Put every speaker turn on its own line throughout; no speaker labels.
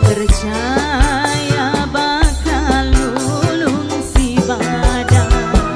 Percaya bakal lulung si badan.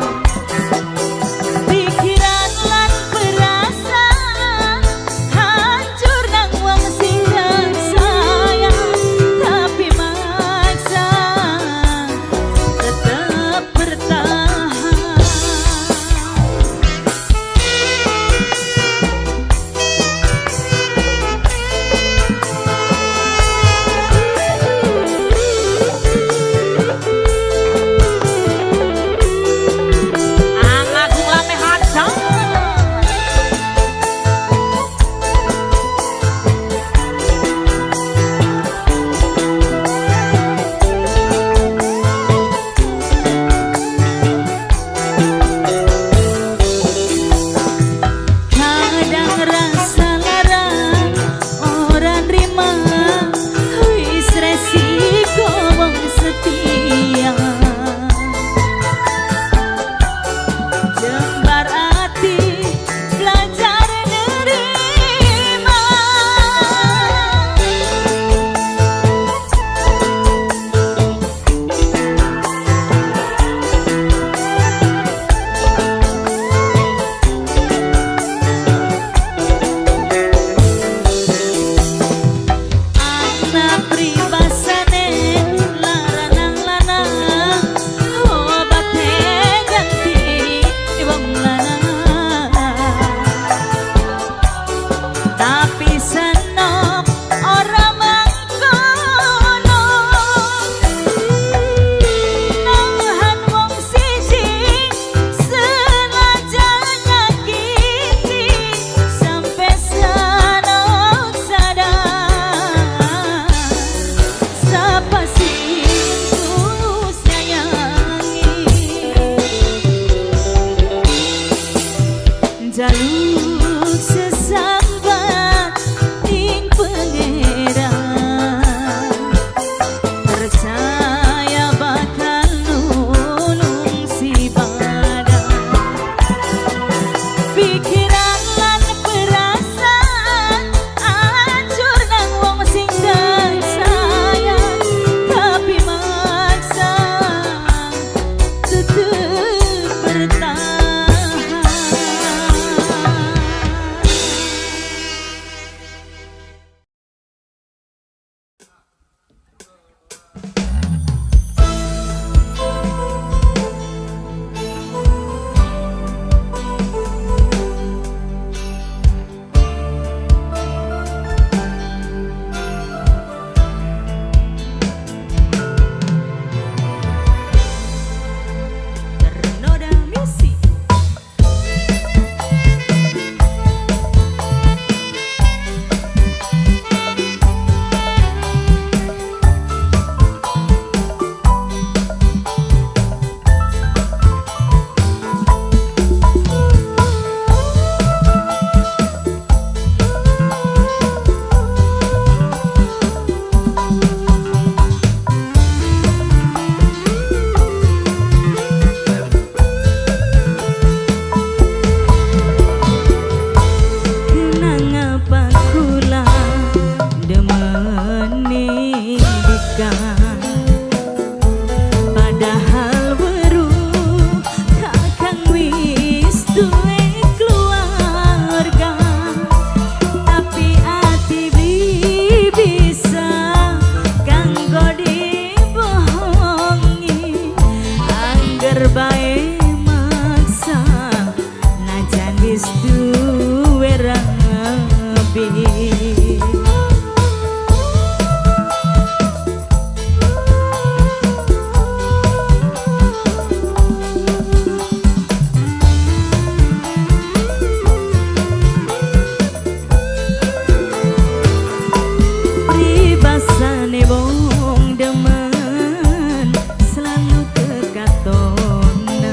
Wong demen selalu kekaton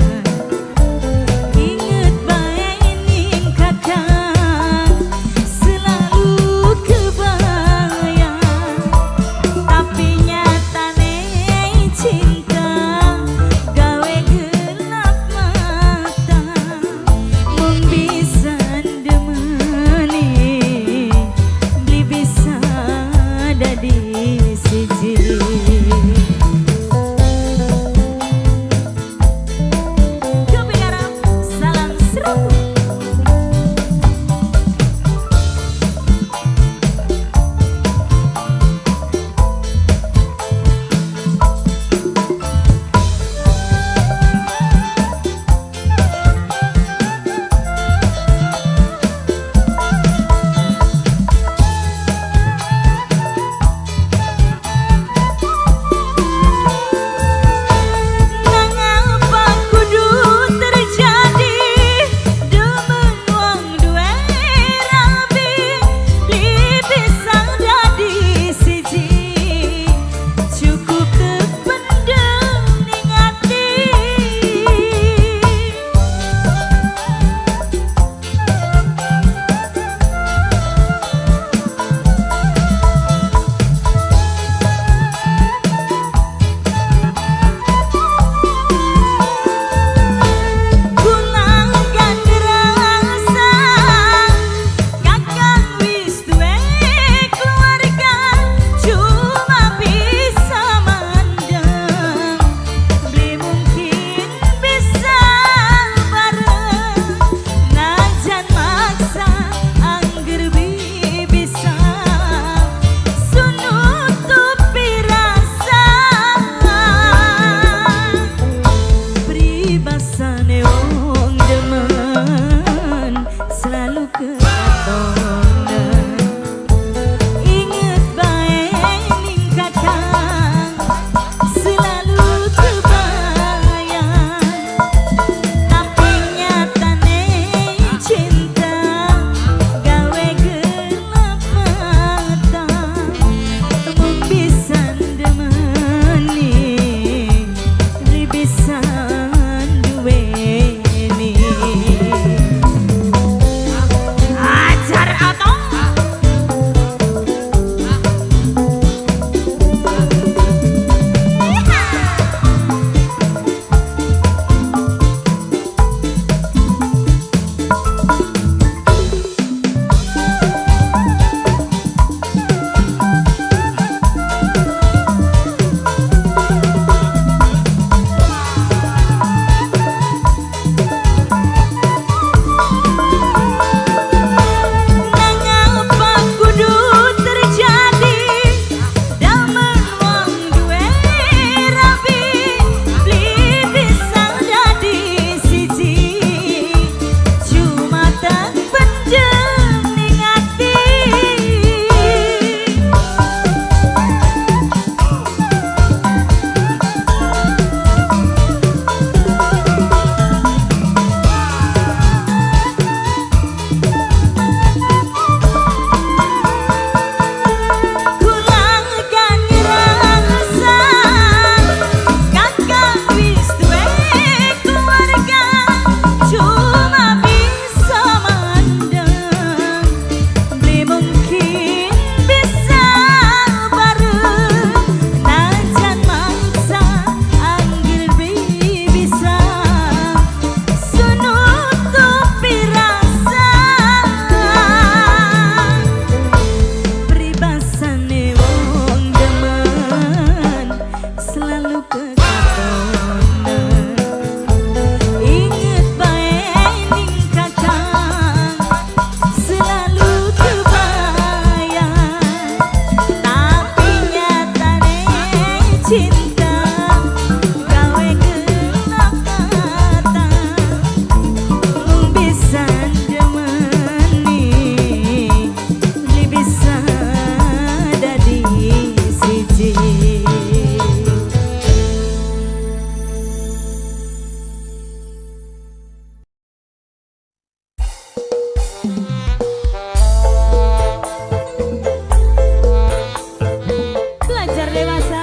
Belajar dewasa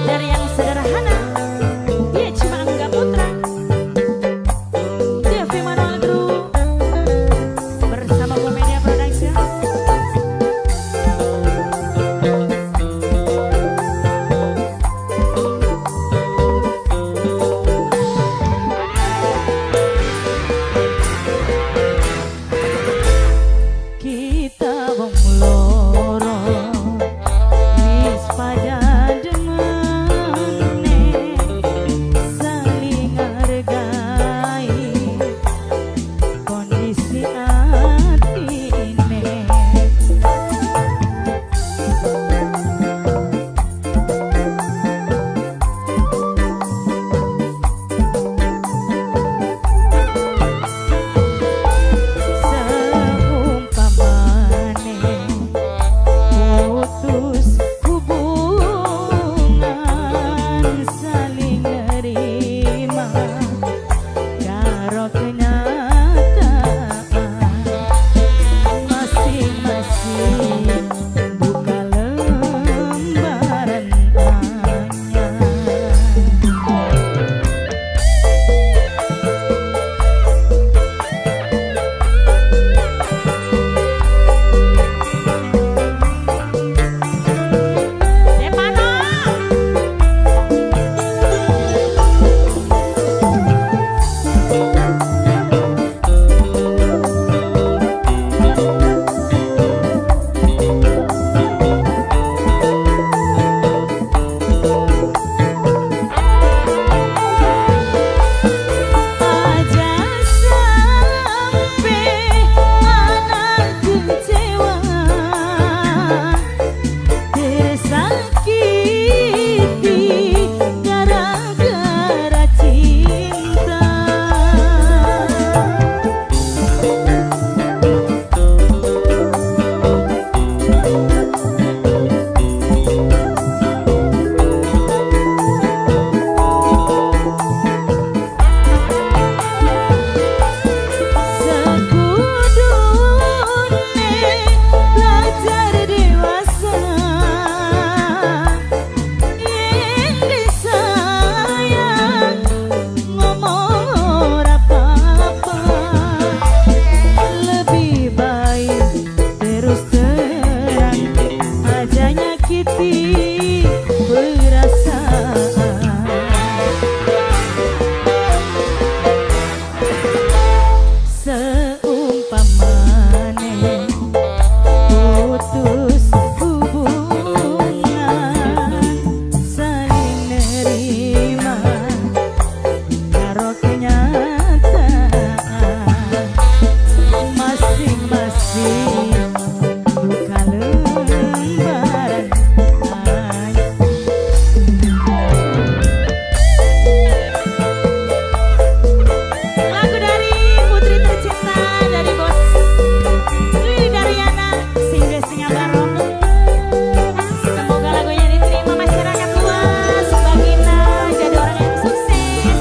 dari yang sederhana. Dia cuma Angga Putra. Devi Manuel Group bersama Media Production. Kita wong loro wis pada demene saling hargai kondisi atine. Seumpamane putus hubungan saling nerima karo kenyataan masing-masing buka lembaran anyar. Aja sampai anak kecewa tersakiti gara-gara cinta. Sekudune belajar dewasa yang disayang ngomong ora apa-apa, lebih baik terus terang aja nyakiti perasaan. Seumpamane putus hubungan saling nerima karo kenyataan masing-masing buka lembaran anyar. Lagu dari putri tercinta dari bos Lili Daryana Singgah Barong. Semoga lagunya diterima masyarakat luas. Mbak Gina jadi orang yang sukses.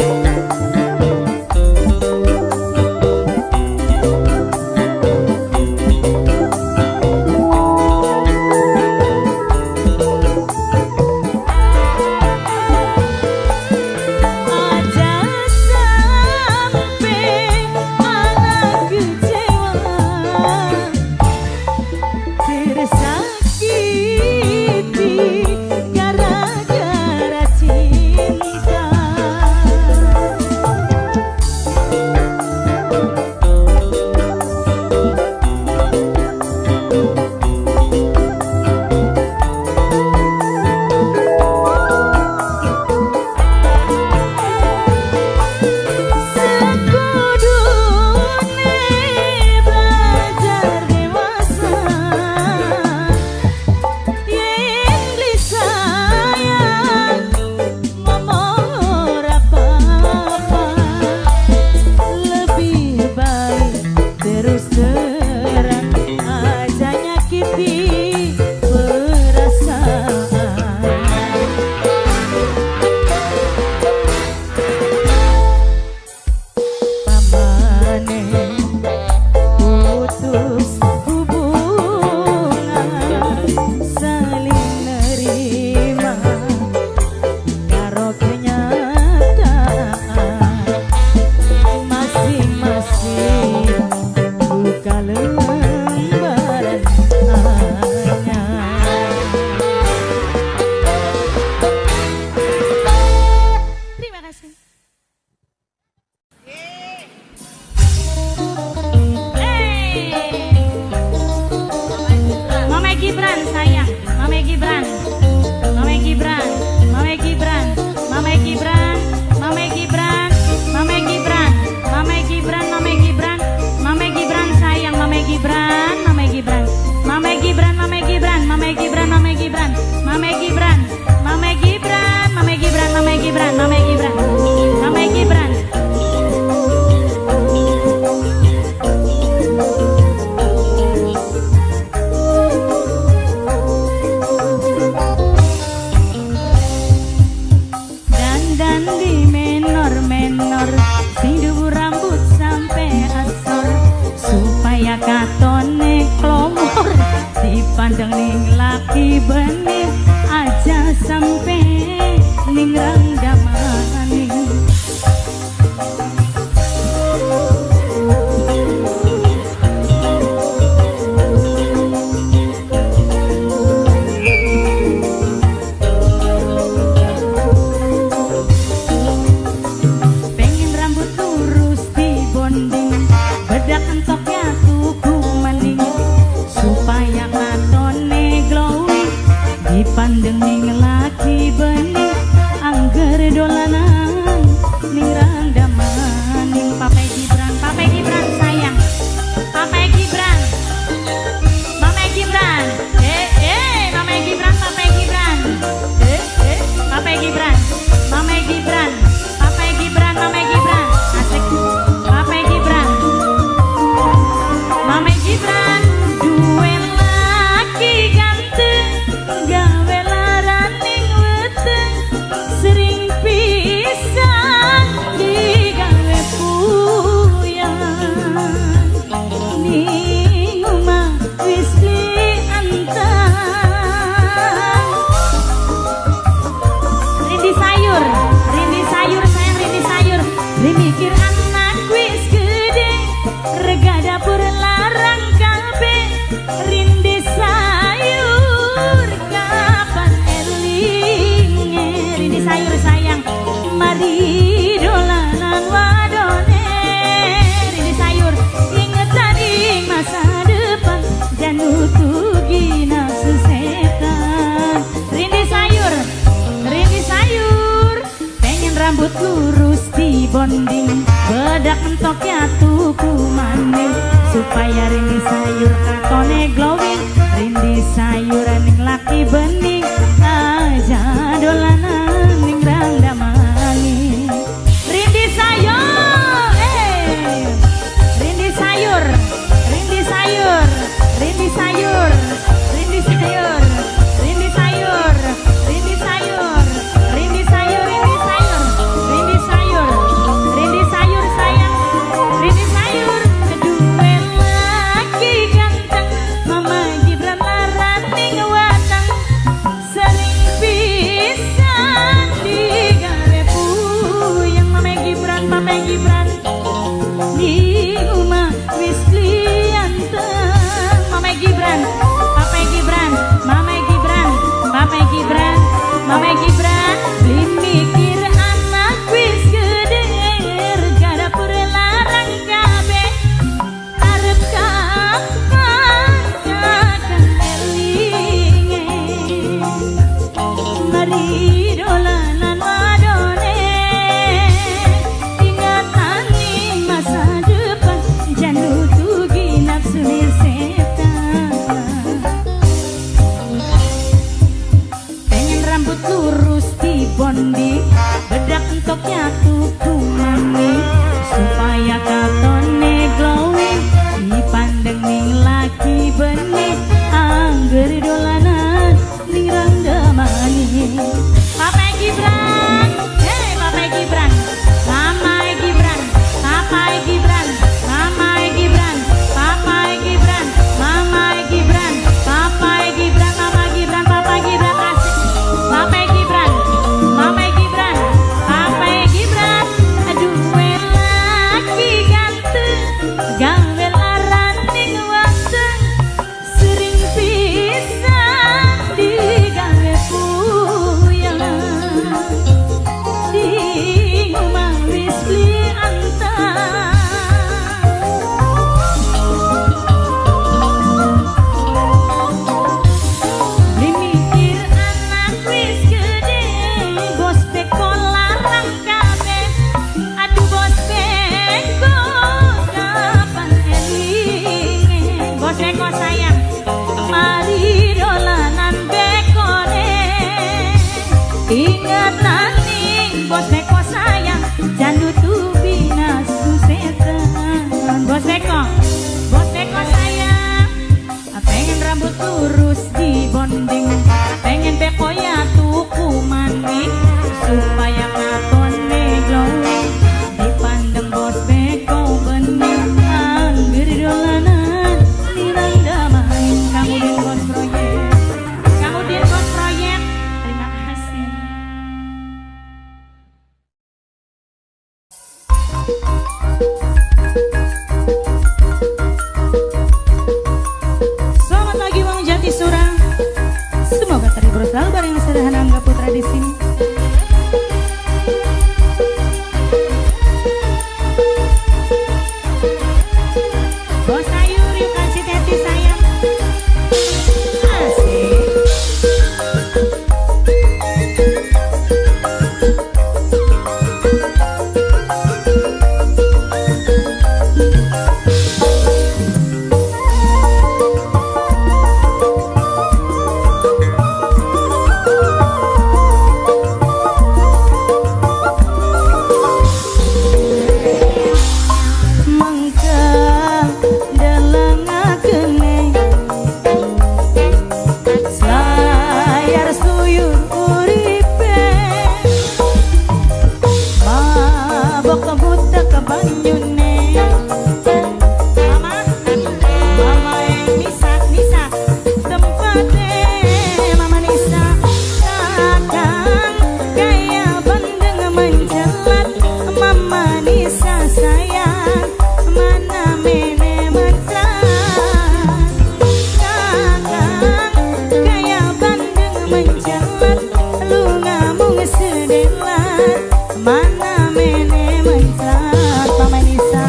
bonding bedak entok ya tuku maning supaya rindi sayur katone glowing rindi sayur ning laki bening aja dolanan ning rangda maning rindi sayur rindi sayur rindi sayur rindi sayur rindi sayur rindi sayur rindi sayur rindi sayur rindi sayur rindi sayur sayang rindi sayur kedua lagi ganteng mama Gibran larat ning watang sering pisan digawe puyeng mama Gibran di rumah wis klianteng mama Gibran Mama Gibran beli mikir anak wis gede gada pura larang kabeh arep kakak elinge mari dolanan wadone ingatan ning masa depan jangan tugi nafsu setan rambut lurus di bondi bedak entoknya tuku maning supaya katone glowing dipandang ning laki bening angger dolanan ning rangga maning Papa Gibran Papa Gibran Mama Gibran Papa Gibran Mama Gibran Papa Gibran Mama Gibran Papa Gibran Mama Gibran Papa Gibran asik Mama Gibran aduh lagi ganteng gawe laran ning wateng sering pisan digawe puyeng di rumah wis klianteng dimikir anak wis gede bos beko larang kabeh aduh bos beko kapan elinge bos beko sayang mari dolanan bekone ingat ning bos beko sayang jangan tutupi nafsu setan bos beko sayang pengen rambut lurus di bonding pengen beko ya tuku maning supaya katone glowing dipandang bos beko bening angger dolanan di rangga main kamu di bos proyek terima kasih. Selamat pagi Wong Jatisura. Semoga terhibur selalu bareng sederhana Angga Putra di sini. Bos Ayu yuk kasih teti sayang. Asik. Mana mene mencrat Mama Nisa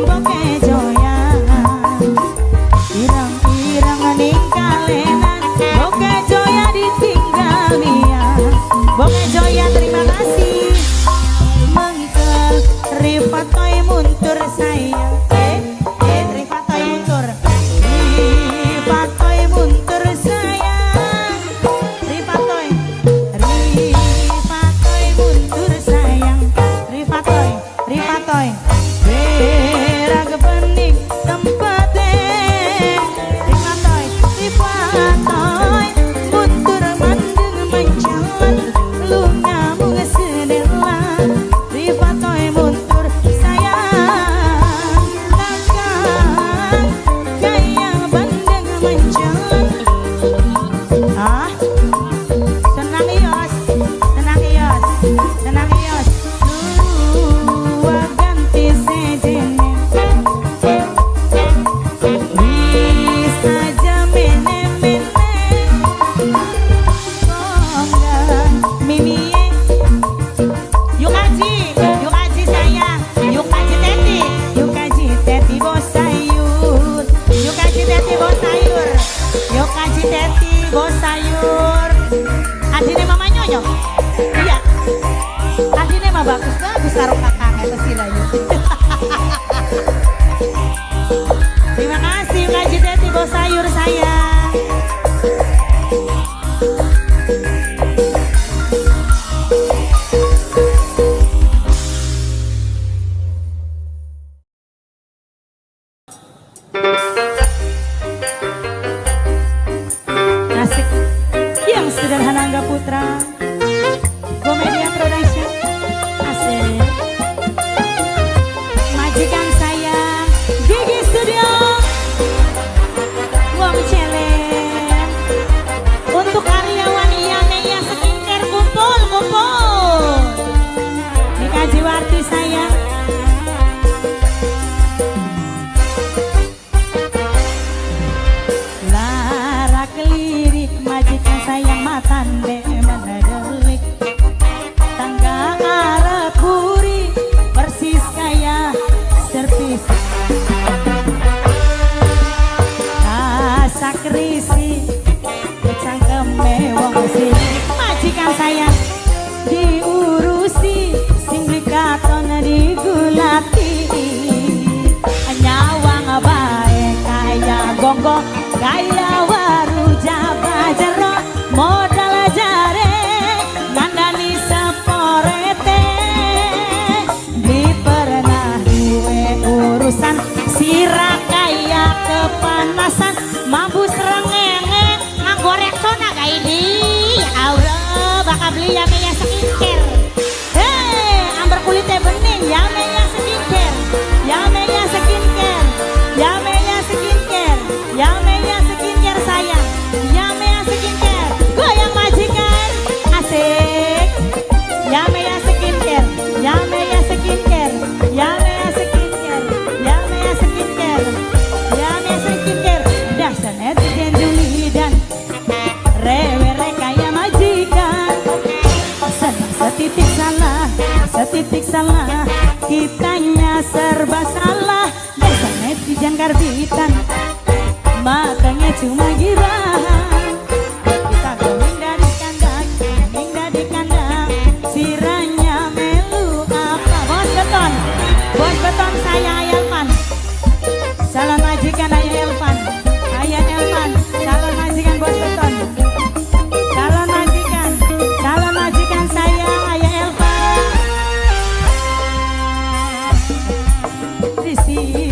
boke joyan irang-irang ning kalenan boke joya ditinggal mian boke joya terima kasih mengkel ripatoy muntur sayang ripatoy muntur muntur sayang ripatoy muntur sayang ripatoy berag bening tempate ripatoy muntur mandeng menjalan lu nyambung sedela ripatoy muntur sayang takkan kayak bandeng menjalan tenang ios dua ganti sejene bisa aja mene konggang mimie yuk kaji sayang yuk kaji teti bos sayur yuk kaji teti bos sayur adine mama nyonya iya adine mah bagus taruh kakaknya ke sila yuk terima kasih yuk kaji teti bos sayur sayang Asik yang sederhana Angga Putra Gomedia Production asik majikan sayang Gigi Studio Wong Celen untuk karyawan Yameya Skincare kumpul dikaji warti sayang lara kelirik majikan sayang matande menedelik tangga arep puri persis kayak servis kasak risi cangkeme wong sini majikan sayang diurusi sing katon digulati nyawang bae kaya gonggong kaya waru jaba jero modal jare ngandani seporete di pernah duwe urusan sira kaya kepanasan mampu serengenge nganggorek sona kayak ini Allah bakal beli Yameya Skincare amber kulitnya bening Yameya Skincare Yameya Skincare sayang Yameya Skincare goyang majikan asik Yameya Skincare dasar netizen Juli dan rewere kaya majikan senang setitik salah kitanya serba salah dasar netizen karbitan matanya cuma girang kita goming dari kandang siranya melu apa bos beton saya Elvan salam majikan ayah Elvan salam majikan bos beton salam majikan saya ayah Elvan risi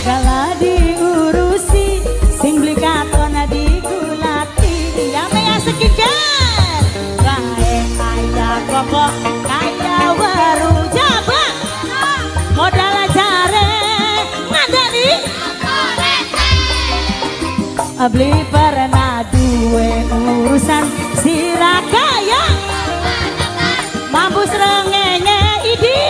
gala diurusi sing beli katon digulati Yameya Skincare bae kaya koko kaya waru jabang modal jare ngandani beli pernah duwe urusan sira kaya mampu serengenge idi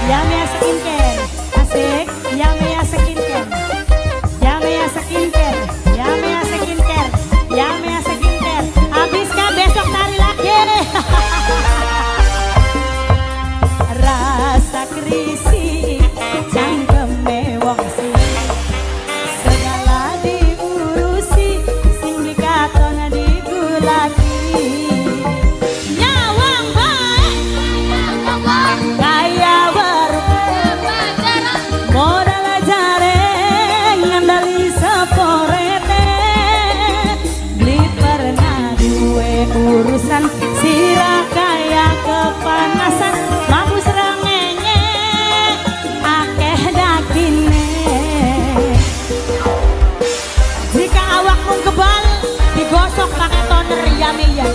Yamea Skincare. Asik. Yamea Skincare. Yamea Skincare. Yamea Skincare. Yamea Skincare. Habis kan besok tari lagi. Rasa krisi cangkeme wong sing segala diurusi sing dikaton digulati nyawang bae kaya baru modal jare ngandali saporete beli pernah duwe urusan sira kaya kepanasan mampu serangenge akeh dakine jika awakmu kebal digosok pakai toner Yamea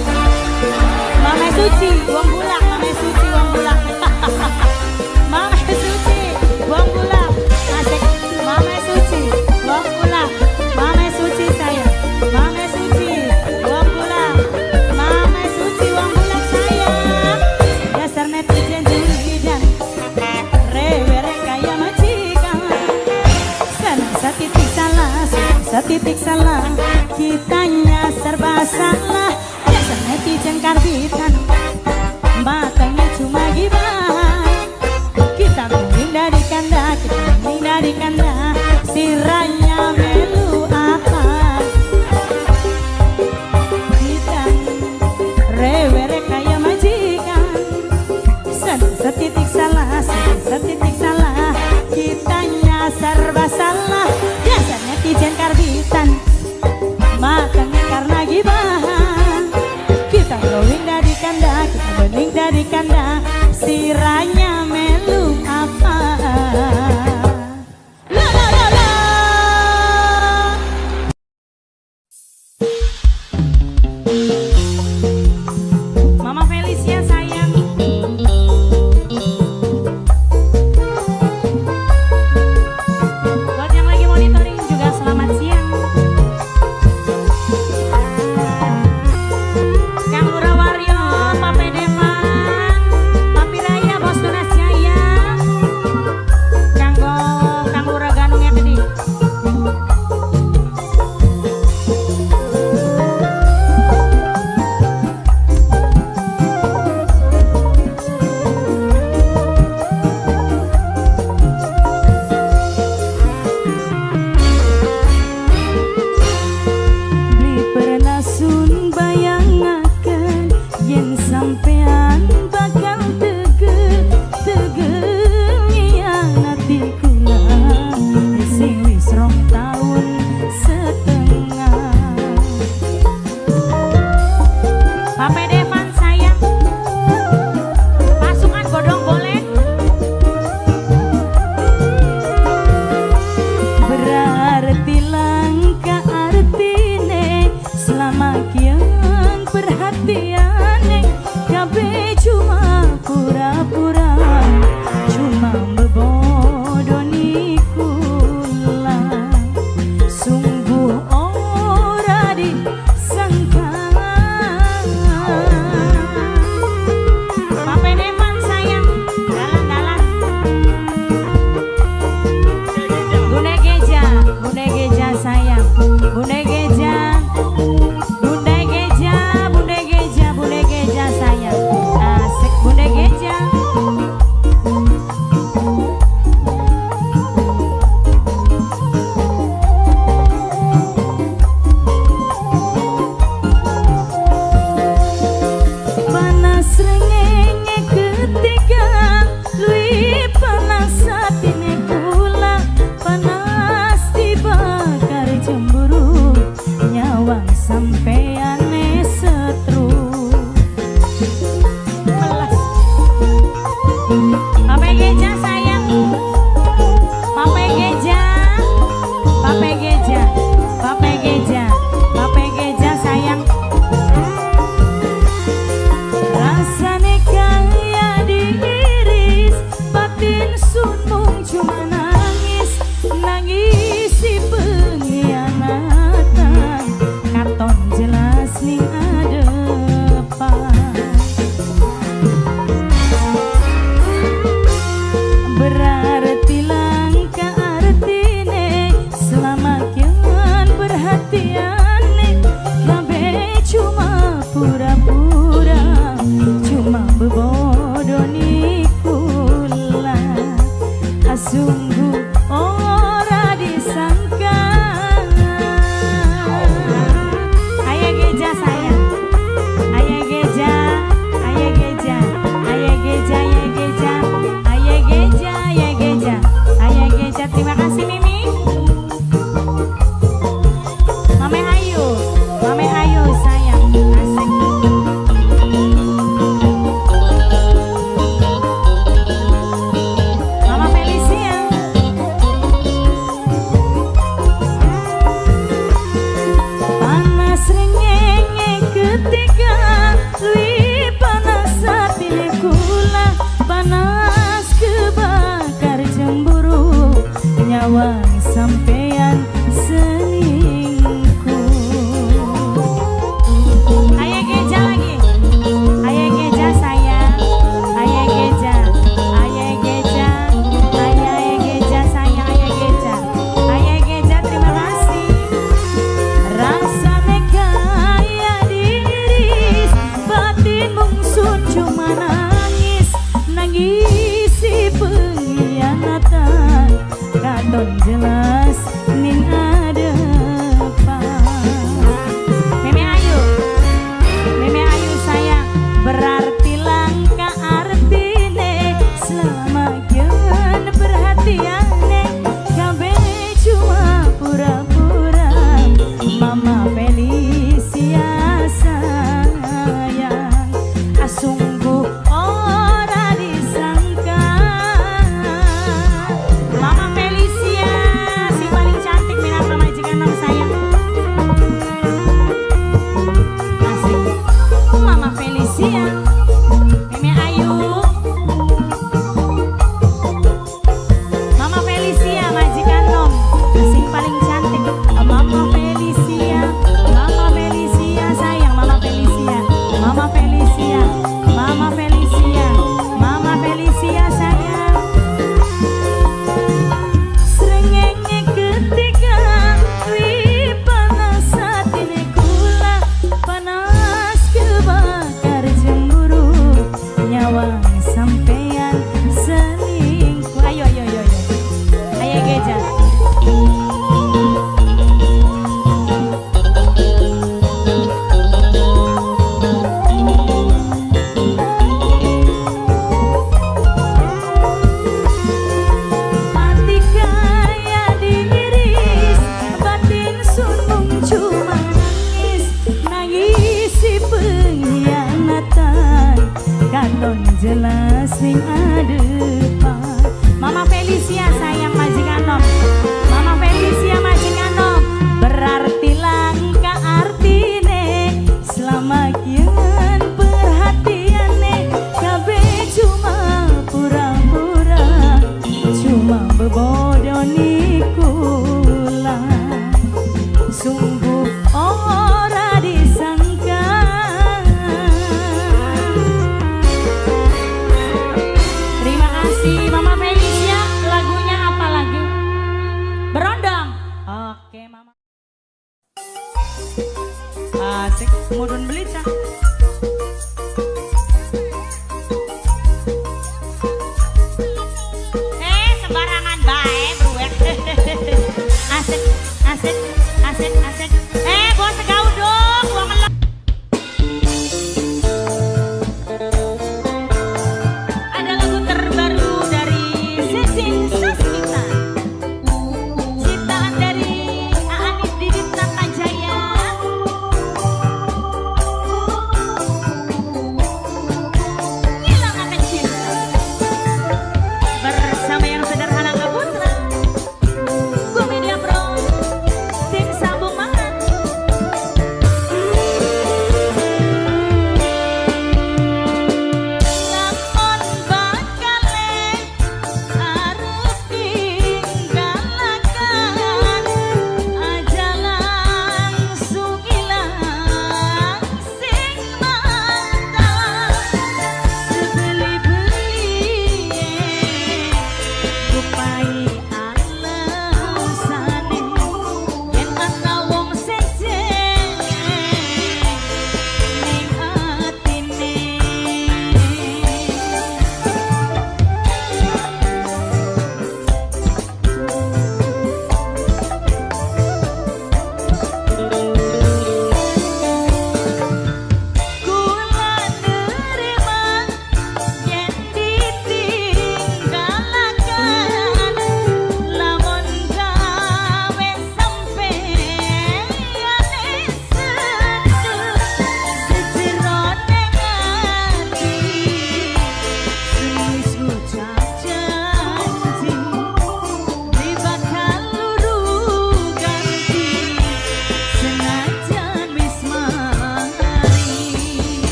Mame Suci wong bulak Mame Suci wong bulak Mame Suci wong bulak asik Mame Suci wong bulak Mame Suci saya Mame Suci wong bulak Mame Suci wong bulak saya dasar netizen dan rewere kaya majikan senang setitik salah kitanya serba salah dasar netizen karbitan matanya cuma gibah kita menghindari kanda siranya melu apa kita rewere kaya majikan setitik salah kitanya serba salah biasa netizen karbitan makanya karena gibahan kita glowing dari kanda kita bening dari kanda siranya melu apa la la la la Mama Felicia sayang buat yang sungguh ora disangka. Ayo geja sayang, ayo geja, ayo geja, ayo geja, ayo geja, ayo geja, ayo geja, ayo geja. Terima kasih Mimi. Mame Ayu sayang, asik. Mama Felicia. Panas rengenge ketika lui panas hati kula, panas kebakar cemburu nyawa sampean selingkuh. Ayo geja lagi, ayo geja sayang, ayo geja, ayo geja, ayo geja sayang, ayo geja, ayo geja. Terima kasih. Rasane kaya diiris, batin mungsun cuma nangis, nangisi pengkhianatan, katon jelas ning adepan. Meme Ayu sayang, berarti langka artine selama jangan perhatiane, kabe cuma pura-pura. Mama Felicia sayang, sungguh ora disangka. Mama Felicia si paling cantik minangka majikan nom sayang. Asik. Mama Felicia, Meme Ayu. Mama Felicia majikan nom sing paling cantik. Mama Felicia, Mama Felicia sayang, Mama Felicia, Mama Felicia, Mama Felicia, Mama Felicia sayang. Srengenge ketika wi panas hati kula, panas kebakar cemburu nyawa sampean selingkuh. Ayo ayo geja. Hati kaya diiris, batin sunung cuma nangis, nangisi pengkhianatan, katon jelas ning adepan. Mama Felicia sayang majikan nom, Mama Felicia majikan nom, berarti langka artine selama kian perhatiane, kabe cuma pura-pura, cuma bebodoni kula, sungguh ora disangka. Terima kasih Mama Felicia. Lagunya apa lagi? Berondong. Oke Mama. Asik, mudun belicang. Sembarangan bae bruek. Asik, asik, asik, asik. Bos gaudong, gua ngelok. Ada lagu terbaru dari Sisin Sasmita, ciptaan dari Aanif Didit Natajaya.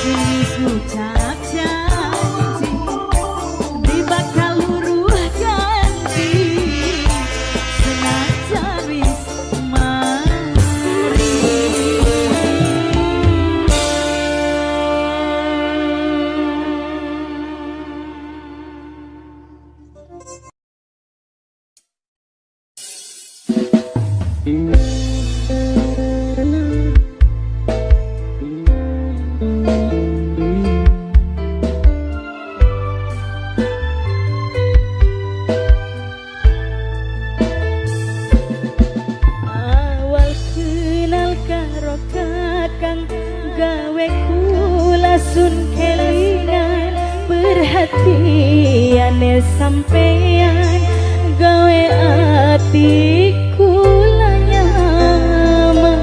wis ngucap janji di bakal luruh ganti senajan wis mari. Awal kenal karo kakang gawe kula sun kelingan perhatiane sampean gawe ati kula nyaman.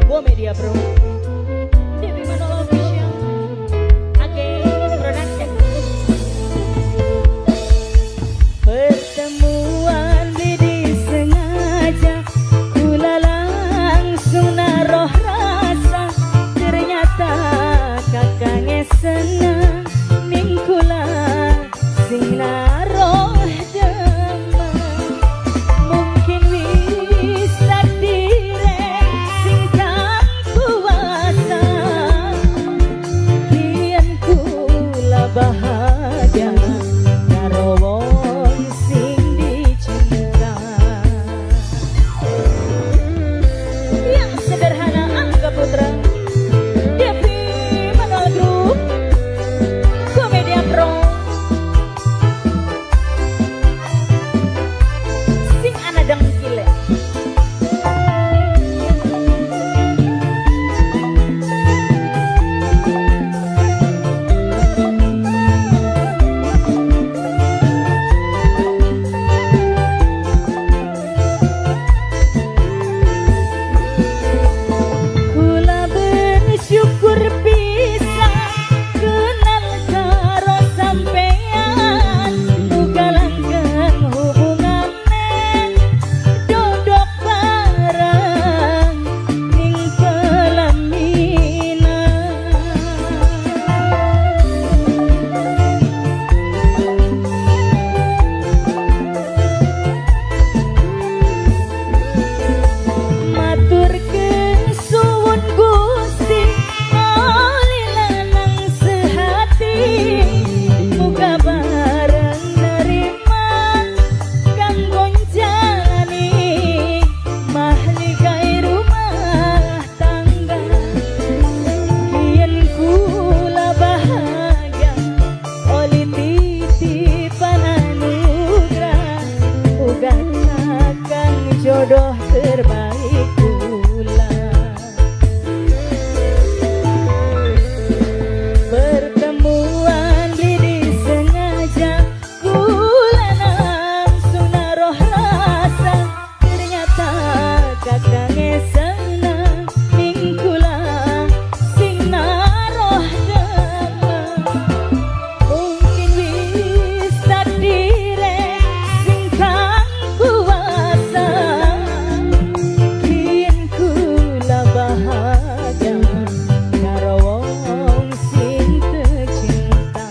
Go Media Bro, Dewi Manolo Official, Age Production. Pertemuan disengaja, kula langsung naruh rasa, ternyata kakangnya senang ning kula sing naruh demen. Mungkin wis takdire sing kang kuasa, kian kula bahagia karo wong sing dicinta. Yang sederhana Angga Putra, Devi Manol Group, Komedia Pro, sing anadang gile. Kula bersyukur bisa kenal karo sampean, muga langgeng hubungane dodok bareng ning pelaminan. Maturkeun suwun Gusti ali lanang sehati, muga bareng nerima kanggo jalani mahligai rumah tangga. Kian kula bahagia oli titipan anugerah, uga kakang jodoh terbaik kula. Pertemuan disengaja, kula langsung naruh rasa, ternyata kakangnya senang ning kula sing naruh demen. Mungkin wis takdire sing kang kuasa, kian kula bahagia karo wong sing tercinta.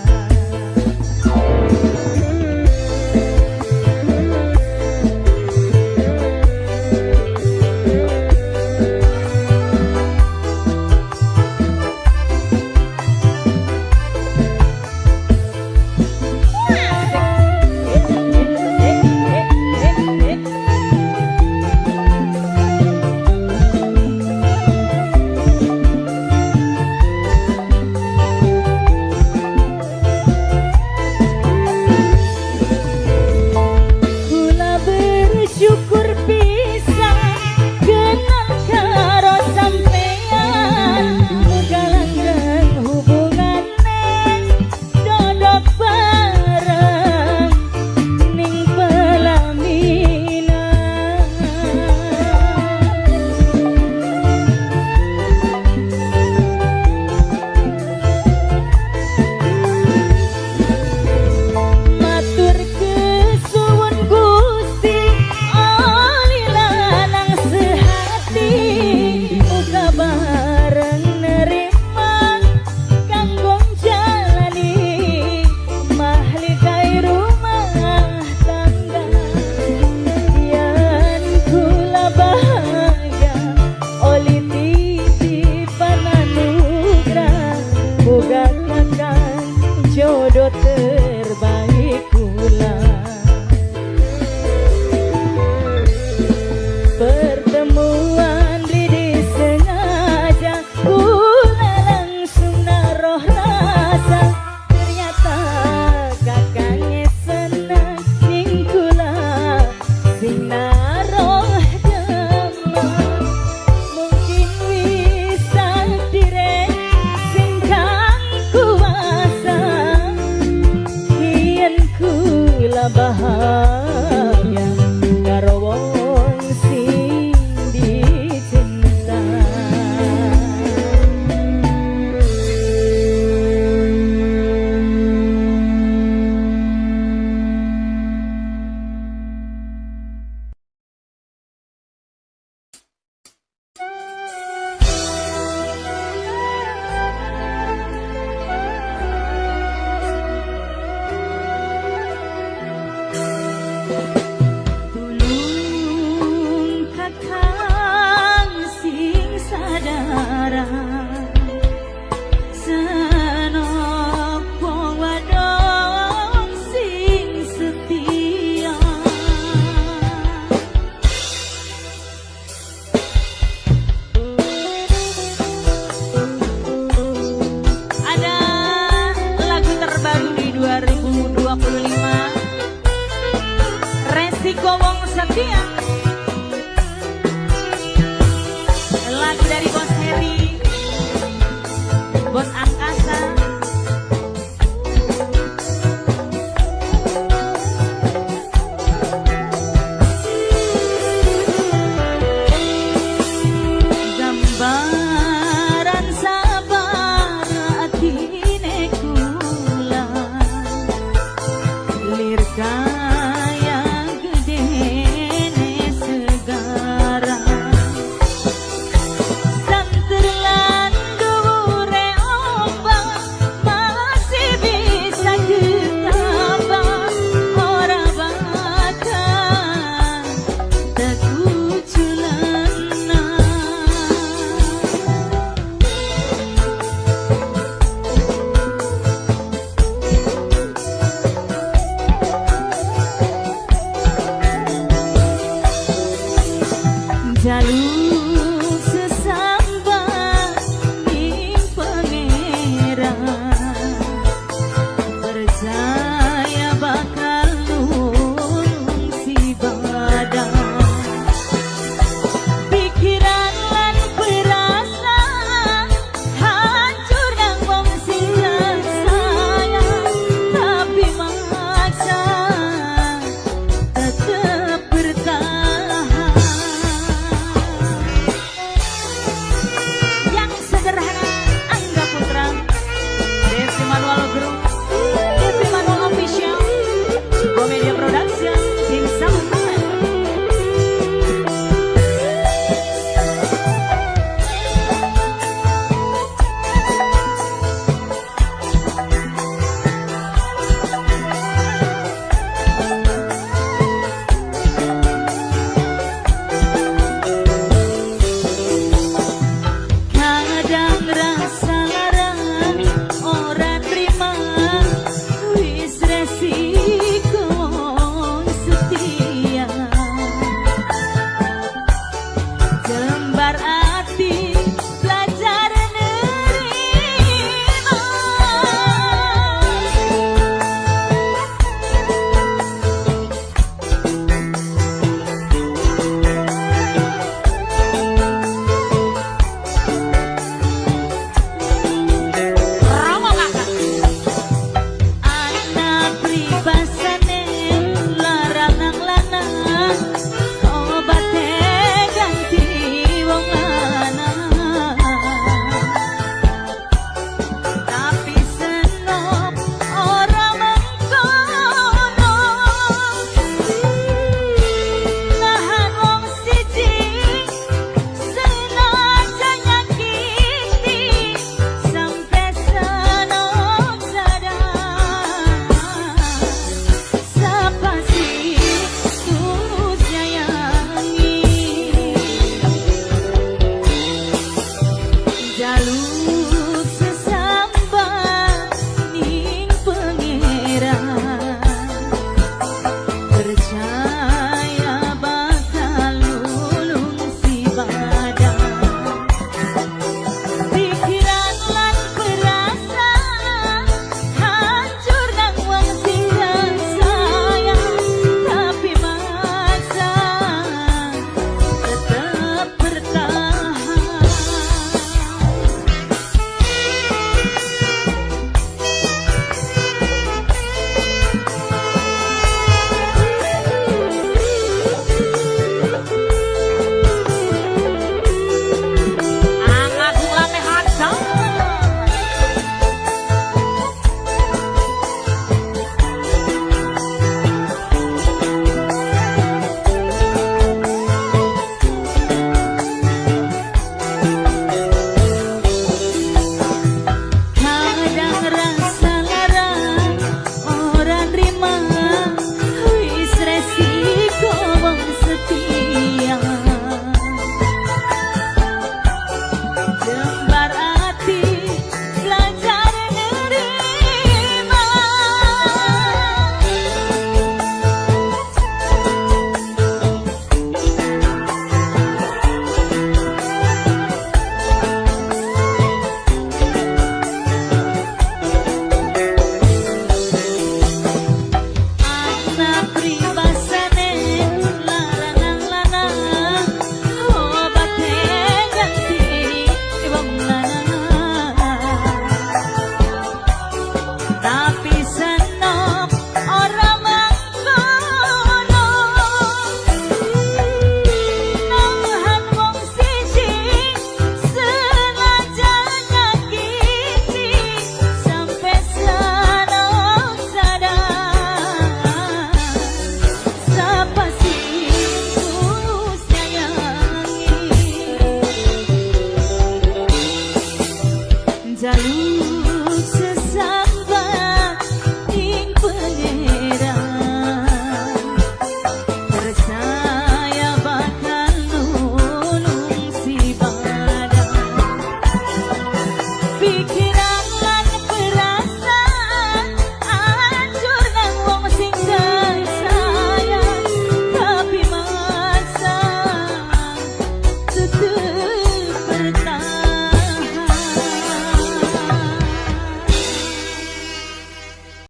Geja